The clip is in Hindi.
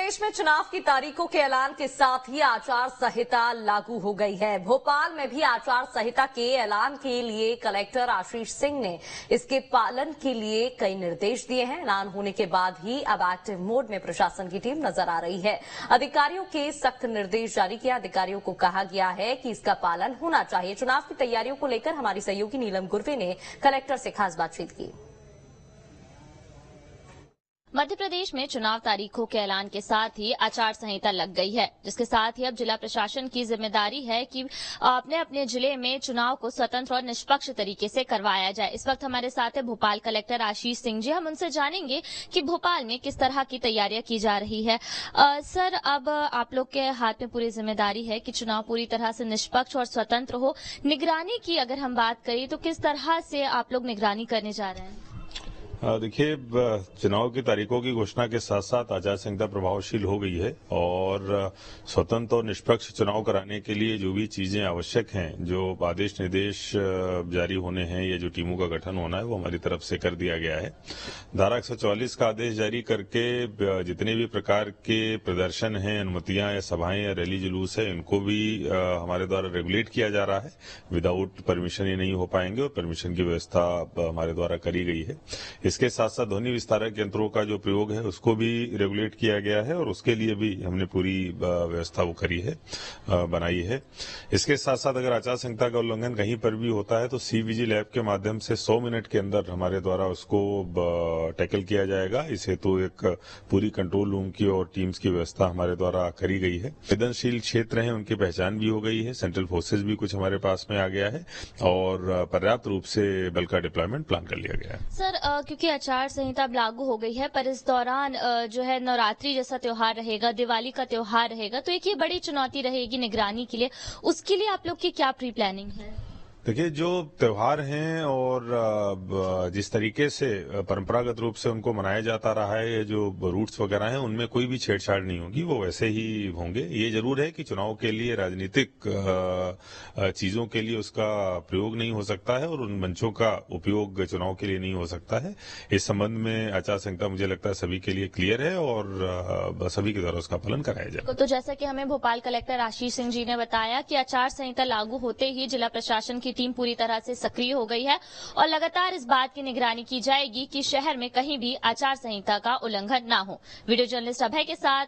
प्रदेश में चुनाव की तारीखों के ऐलान के साथ ही आचार संहिता लागू हो गई है। भोपाल में भी आचार संहिता के ऐलान के लिए कलेक्टर आशीष सिंह ने इसके पालन के लिए कई निर्देश दिए हैं। ऐलान होने के बाद ही अब एक्टिव मोड में प्रशासन की टीम नजर आ रही है। अधिकारियों के सख्त निर्देश जारी किया। अधिकारियों को कहा गया है कि इसका पालन होना चाहिए। चुनाव की तैयारियों को लेकर हमारी सहयोगी नीलम गुरवे ने कलेक्टर से खास बातचीत की। मध्य प्रदेश में चुनाव तारीखों के ऐलान के साथ ही आचार संहिता लग गई है, जिसके साथ ही अब जिला प्रशासन की जिम्मेदारी है कि अपने अपने जिले में चुनाव को स्वतंत्र और निष्पक्ष तरीके से करवाया जाए। इस वक्त हमारे साथ है भोपाल कलेक्टर आशीष सिंह जी। हम उनसे जानेंगे कि भोपाल में किस तरह की तैयारियां की जा रही है। सर, अब आप लोग के हाथ में पूरी जिम्मेदारी है कि चुनाव पूरी तरह से निष्पक्ष और स्वतंत्र हो। निगरानी की अगर हम बात करें तो किस तरह से आप लोग निगरानी करने जा रहे हैं? देखिए, चुनाव की तारीखों की घोषणा के साथ साथ आचार संहिता प्रभावशील हो गई है और स्वतंत्र और निष्पक्ष चुनाव कराने के लिए जो भी चीजें आवश्यक हैं, जो आदेश निर्देश जारी होने हैं या जो टीमों का गठन होना है, वो हमारी तरफ से कर दिया गया है। धारा 144 का आदेश जारी करके जितने भी प्रकार के प्रदर्शन हैं, अनुमतियां या सभाएं या रैली जुलूस है, इनको भी हमारे द्वारा रेगुलेट किया जा रहा है। विदाउट परमिशन ये नहीं हो पाएंगे और परमिशन की व्यवस्था हमारे द्वारा करी गई है। इसके साथ साथ ध्वनि विस्तारक यंत्रों का जो प्रयोग है उसको भी रेगुलेट किया गया है और उसके लिए भी हमने पूरी व्यवस्था वो करी है, बनाई है। इसके साथ साथ अगर आचार संहिता का उल्लंघन कहीं पर भी होता है तो CVGIL ऐप के माध्यम से 100 मिनट के अंदर हमारे द्वारा उसको टैकल किया जाएगा। इस हेतु एक पूरी कंट्रोल रूम की और टीम्स की व्यवस्था हमारे द्वारा करी गई है। संवेदनशील क्षेत्र हैं, उनकी पहचान भी हो गई है। सेंट्रल फोर्सेज भी कुछ हमारे पास में आ गया है और पर्याप्त रूप से बल का डिप्लॉयमेंट प्लान कर लिया गया है। सर, क्योंकि आचार संहिता अब लागू हो गई है, पर इस दौरान जो है नवरात्रि जैसा त्योहार रहेगा, दिवाली का त्योहार रहेगा, तो एक ये बड़ी चुनौती रहेगी निगरानी के लिए। उसके लिए आप लोग की क्या प्री प्लानिंग है? देखिए, जो त्योहार हैं और जिस तरीके से परंपरागत रूप से उनको मनाया जाता रहा है, जो रूट्स वगैरह हैं, उनमें कोई भी छेड़छाड़ नहीं होगी, वो वैसे ही होंगे। ये जरूर है कि चुनाव के लिए राजनीतिक चीजों के लिए उसका प्रयोग नहीं हो सकता है और उन मंचों का उपयोग चुनाव के लिए नहीं हो सकता है। इस संबंध में आचार संहिता मुझे लगता है सभी के लिए क्लियर है और सभी के द्वारा उसका पालन कराया जाए। तो जैसा कि हमें भोपाल कलेक्टर आशीष सिंह जी ने बताया कि आचार संहिता लागू होते ही जिला प्रशासन की टीम पूरी तरह से सक्रिय हो गई है और लगातार इस बात की निगरानी की जाएगी कि शहर में कहीं भी आचार संहिता का उल्लंघन ना हो। वीडियो जर्नलिस्ट अभय के साथ